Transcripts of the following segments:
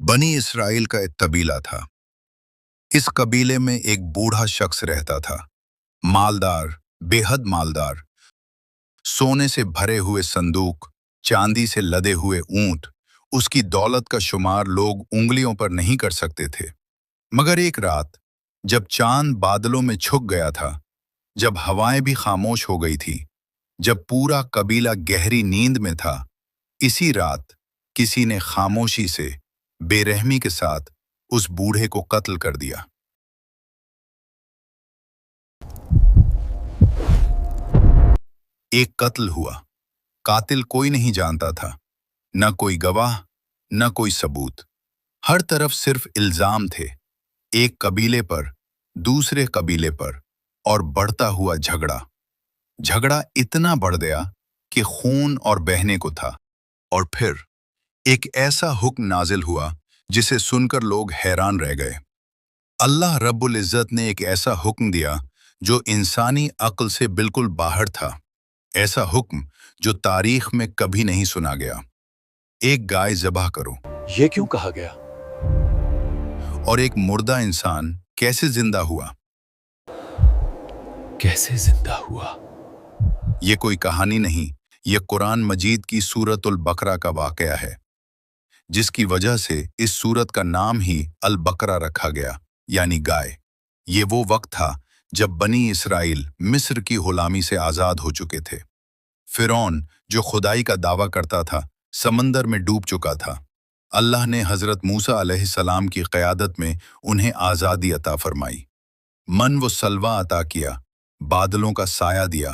बनी इसराइल का एक कबीला था। इस कबीले में एक बूढ़ा शख्स रहता था, मालदार, बेहद मालदार। सोने से भरे हुए संदूक, चांदी से लदे हुए ऊंट, उसकी दौलत का शुमार लोग उंगलियों पर नहीं कर सकते थे। मगर एक रात, जब चांद बादलों में छुप गया था, जब हवाएं भी खामोश हो गई थी, जब पूरा कबीला गहरी नींद में था, इसी रात किसी ने खामोशी से, बेरहमी के साथ उस बूढ़े को कत्ल कर दिया। एक कत्ल हुआ। कातिल कोई नहीं जानता था, न कोई गवाह, न कोई सबूत। हर तरफ सिर्फ इल्जाम थे, एक कबीले पर, दूसरे कबीले पर, और बढ़ता हुआ झगड़ा। झगड़ा इतना बढ़ गया कि खून और बहने को था। और फिर एक ऐसा हुक्म नाजिल हुआ जिसे सुनकर लोग हैरान रह गए। अल्लाह रब्बुल इज़्ज़त ने एक ऐसा हुक्म दिया जो इंसानी अक्ल से बिल्कुल बाहर था। ऐसा हुक्म जो तारीख में कभी नहीं सुना गया। एक गाय ज़बह करो। ये क्यों कहा गया? और एक मुर्दा इंसान कैसे जिंदा हुआ? कैसे जिंदा हुआ? ये कोई कहानी नहीं, ये कुरान मजीद की सूरतुल बकरा का वाकया है, जिसकी वजह से इस सूरत का नाम ही अल बकरा रखा गया, यानी गाय। ये वो वक्त था जब बनी इसराइल मिस्र की गुलामी से आज़ाद हो चुके थे। फिरौन, जो खुदाई का दावा करता था, समंदर में डूब चुका था। अल्लाह ने हज़रत मूसा अलैहिस्सलाम की क़यादत में उन्हें आज़ादी अता फरमाई। मन व सलवा अता किया, बादलों का साया दिया,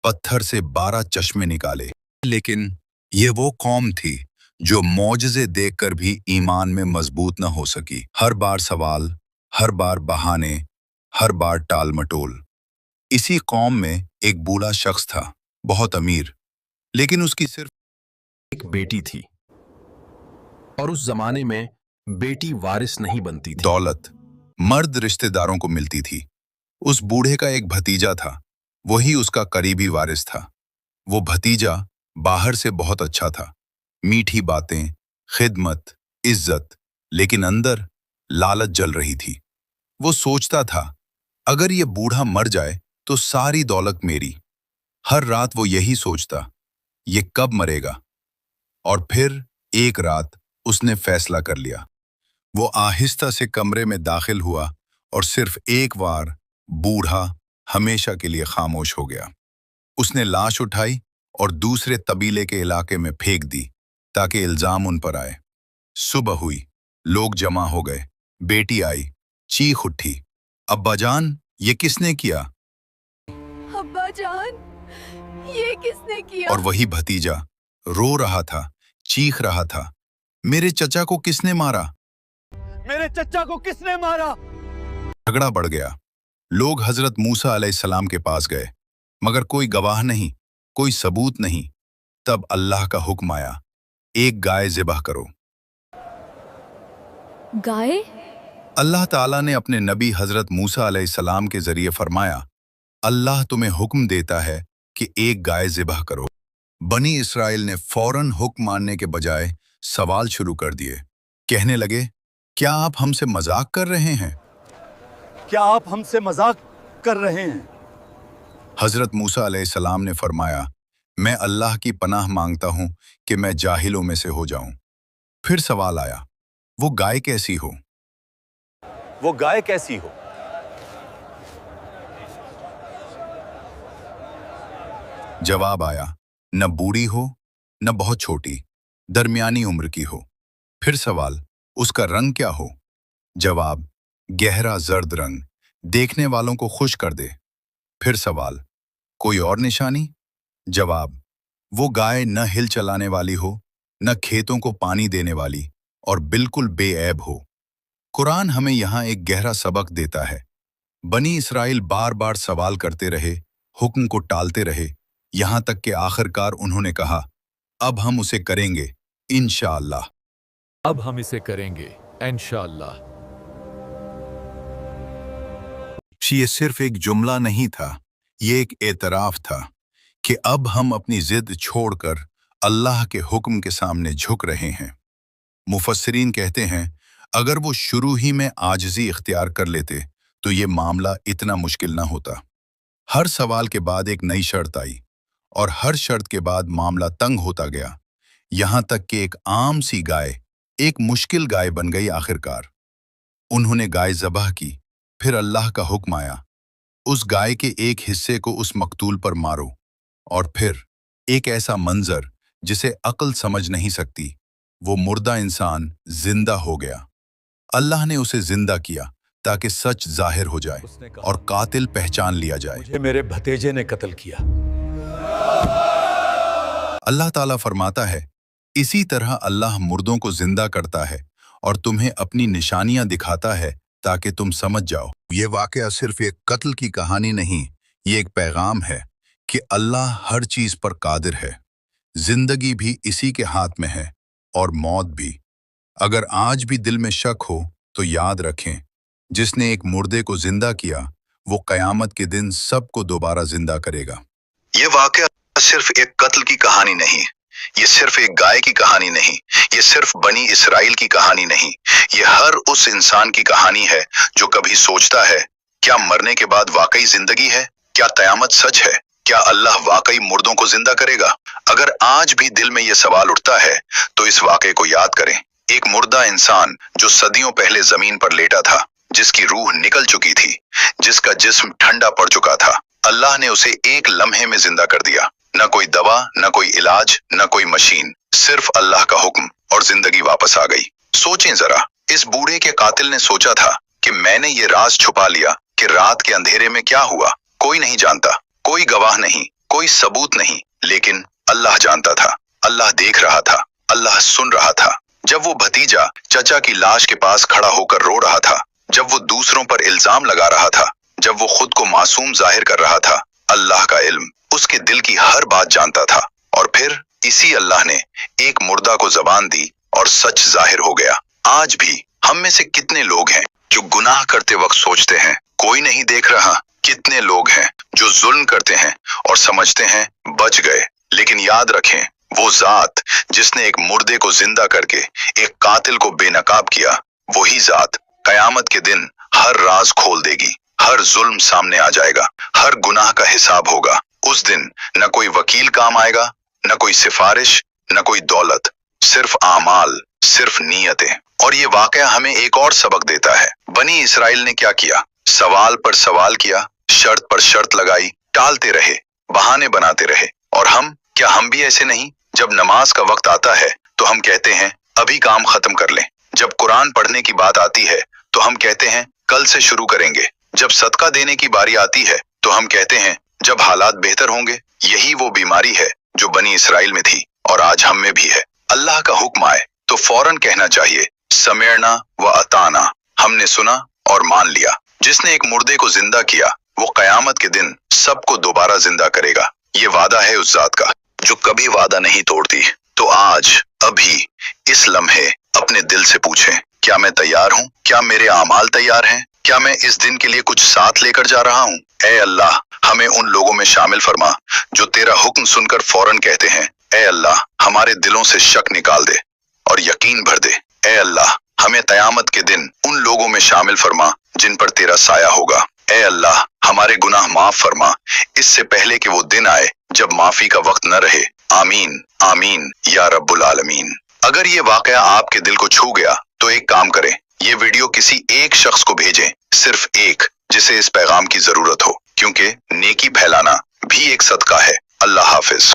पत्थर से 12 चश्मे निकाले। लेकिन ये वो कौम थी जो मौजज़े देखकर भी ईमान में मजबूत न हो सकी। हर बार सवाल, हर बार बहाने, हर बार टाल मटोल। इसी कौम में एक बूढ़ा शख्स था, बहुत अमीर, लेकिन उसकी सिर्फ एक बेटी थी, और उस जमाने में बेटी वारिस नहीं बनती थी। दौलत मर्द रिश्तेदारों को मिलती थी। उस बूढ़े का एक भतीजा था, वही उसका करीबी वारिस था। वो भतीजा बाहर से बहुत अच्छा था, मीठी बातें, खिदमत, इज्जत, लेकिन अंदर लालच जल रही थी। वो सोचता था, अगर ये बूढ़ा मर जाए तो सारी दौलत मेरी। हर रात वो यही सोचता, ये कब मरेगा। और फिर एक रात उसने फैसला कर लिया। वो आहिस्ता से कमरे में दाखिल हुआ और सिर्फ एक बार बूढ़ा हमेशा के लिए खामोश हो गया। उसने लाश उठाई और दूसरे कबीले के इलाके में फेंक दी ताकि इल्जाम उन पर आए। सुबह हुई, लोग जमा हो गए, बेटी आई, चीख उठी, अब्बा जान, ये किसने किया? अब्बा जान, ये किसने किया? और वही भतीजा रो रहा था, चीख रहा था, मेरे चचा को किसने मारा? मेरे चचा को किसने मारा? झगड़ा बढ़ गया। लोग हजरत मूसा अलैहिस्सलाम के पास गए, मगर कोई गवाह नहीं, कोई सबूत नहीं। तब अल्लाह का हुक्म आया, एक गाय ज़िबह करो। गाय? अल्लाह ताला ने अपने नबी हजरत मूसा अलैहिस्सलाम के जरिए फरमाया, अल्लाह तुम्हें हुक्म देता है कि एक गाय ज़िबह करो। बनी इसराइल ने फौरन हुक्म मानने के बजाय सवाल शुरू कर दिए। कहने लगे, क्या आप हमसे मजाक कर रहे हैं? क्या आप हमसे मजाक कर रहे हैं? हजरत मूसा अलैहिस्सलाम ने फरमाया, मैं अल्लाह की पनाह मांगता हूं कि मैं जाहिलों में से हो जाऊं। फिर सवाल आया, वो गाय कैसी हो? वो गाय कैसी हो? जवाब आया, न बूढ़ी हो, न बहुत छोटी, दरमियानी उम्र की हो। फिर सवाल, उसका रंग क्या हो? जवाब, गहरा जर्द रंग, देखने वालों को खुश कर दे। फिर सवाल, कोई और निशानी? जवाब, वो गाय न हिल चलाने वाली हो, न खेतों को पानी देने वाली, और बिल्कुल बेऐब हो। कुरान हमें यहाँ एक गहरा सबक देता है। बनी इसराइल बार बार सवाल करते रहे, हुक्म को टालते रहे, यहाँ तक कि आखिरकार उन्होंने कहा, अब हम उसे करेंगे, इंशाअल्लाह। अब हम इसे करेंगे, इंशाअल्लाह। ये सिर्फ एक जुमला नहीं था, ये एक एतराफ़ था कि अब हम अपनी जिद छोड़कर अल्लाह के हुक्म के सामने झुक रहे हैं। मुफस्सिरीन कहते हैं, अगर वो शुरू ही में आजिज़ी इख्तियार कर लेते तो ये मामला इतना मुश्किल ना होता। हर सवाल के बाद एक नई शर्त आई और हर शर्त के बाद मामला तंग होता गया, यहाँ तक कि एक आम सी गाय एक मुश्किल गाय बन गई आखिरकार। उन्होंने गाय ज़बह की, फिर अल्लाह का हुक्म आया, उस गाय के एक हिस्से को उस मकतूल पर मारो, और फिर एक ऐसा मंजर जिसे अक्ल समझ नहीं सकती, वो मुर्दा इंसान जिंदा हो गया। अल्लाह ने उसे जिंदा किया ताकि सच जाहिर हो जाए उसने कहा, और कातिल पहचान लिया जाए। मुझे मेरे भतीजे ने कत्ल किया। अल्लाह ताला फरमाता है, इसी तरह अल्लाह मुर्दों को जिंदा करता है और तुम्हें अपनी निशानियां दिखाता है ताकि तुम समझ जाओ। ये वाकया सिर्फ एक कत्ल की कहानी नहीं, ये एक पैगाम है कि अल्लाह हर चीज पर कादिर है। जिंदगी भी इसी के हाथ में है और मौत भी। अगर आज भी दिल में शक हो तो याद रखें, जिसने एक मुर्दे को जिंदा किया वो कयामत के दिन सबको दोबारा जिंदा करेगा। ये वाकया सिर्फ एक कत्ल की कहानी नहीं, ये सिर्फ एक गाय की कहानी नहीं, ये सिर्फ बनी इसराइल की कहानी नहीं, ये हर उस इंसान की कहानी है जो कभी सोचता है, क्या मरने के बाद वाकई जिंदगी है? क्या कयामत सच है? क्या अल्लाह वाकई मुर्दों को जिंदा करेगा? अगर आज भी दिल में ये सवाल उठता है तो इस वाकये को याद करें। एक मुर्दा इंसान जो सदियों पहले जमीन पर लेटा था, जिसकी रूह निकल चुकी थी, जिसका जिस्म ठंडा पड़ चुका था, अल्लाह ने उसे एक लम्हे में जिंदा कर दिया। न कोई दवा, न कोई इलाज, न कोई मशीन, सिर्फ अल्लाह का हुक्म, और जिंदगी वापस आ गई। सोचें जरा, इस बूढ़े के कातिल ने सोचा था कि मैंने ये राज छुपा लिया कि रात के अंधेरे में क्या हुआ कोई नहीं जानता, कोई गवाह नहीं, कोई सबूत नहीं, लेकिन अल्लाह जानता था, अल्लाह देख रहा था, अल्लाह सुन रहा था। जब वो भतीजा चचा की लाश के पास खड़ा होकर रो रहा था, जब वो दूसरों पर इल्जाम लगा रहा था, जब वो खुद को मासूम जाहिर कर रहा था, अल्लाह का इल्म उसके दिल की हर बात जानता था। और फिर इसी अल्लाह ने एक मुर्दा को जबान दी और सच जाहिर हो गया। आज भी हम में से कितने लोग हैं जो गुनाह करते वक्त सोचते हैं कोई नहीं देख रहा? कितने लोग हैं जो जुल्म करते हैं और समझते हैं बच गए? लेकिन याद रखें, वो जात जिसने एक मुर्दे को जिंदा करके एक कातिल को बेनकाब किया, वही जात कयामत के दिन हर राज खोल देगी, हर जुल्म सामने आ जाएगा, हर गुनाह का हिसाब होगा। उस दिन न कोई वकील काम आएगा, न कोई सिफारिश, न कोई दौलत, सिर्फ आमाल, सिर्फ नीयतें। और ये वाकया हमें एक और सबक देता है। बनी इसराइल ने क्या किया? सवाल पर सवाल किया, शर्त पर शर्त लगाई, टालते रहे, बहाने बनाते रहे। और हम, क्या हम भी ऐसे नहीं? जब नमाज का वक्त आता है तो हम कहते हैं अभी काम खत्म कर लें। जब कुरान पढ़ने की बात आती है तो हम कहते हैं कल से शुरू करेंगे। जब सदका देने की बारी आती है तो हम कहते हैं जब हालात बेहतर होंगे। यही वो बीमारी है जो बनी इसराइल में थी और आज हम में भी है। अल्लाह का हुक्म आए तो फौरन कहना चाहिए समेरना व अताना, हमने सुना और मान लिया। जिसने एक मुर्दे को जिंदा किया वो कयामत के दिन सबको दोबारा जिंदा करेगा। ये वादा है उस जात का जो कभी वादा नहीं तोड़ती। तो आज, अभी, इस लम्हे अपने दिल से पूछें, क्या मैं तैयार हूँ? क्या मेरे आमाल तैयार हैं? क्या मैं इस दिन के लिए कुछ साथ लेकर जा रहा हूँ? ऐ अल्लाह, हमें उन लोगों में शामिल फरमा जो तेरा हुक्म सुनकर फौरन कहते हैं ऐ अल्लाह, हमारे दिलों से शक निकाल दे और यकीन भर दे। ऐ अल्लाह, हमें कयामत के दिन उन लोगों में शामिल फरमा जिन पर तेरा साया होगा। ऐ अल्लाह, हमारे गुनाह माफ फरमा इससे पहले कि वो दिन आए जब माफी का वक्त न रहे। आमीन आमीन या रब्बुल आलमीन। अगर ये वाकया आपके दिल को छू गया तो एक काम करें, ये वीडियो किसी एक शख्स को भेजें, सिर्फ एक, जिसे इस पैगाम की जरूरत हो, क्योंकि नेकी फैलाना भी एक सदका है। अल्लाह हाफिज।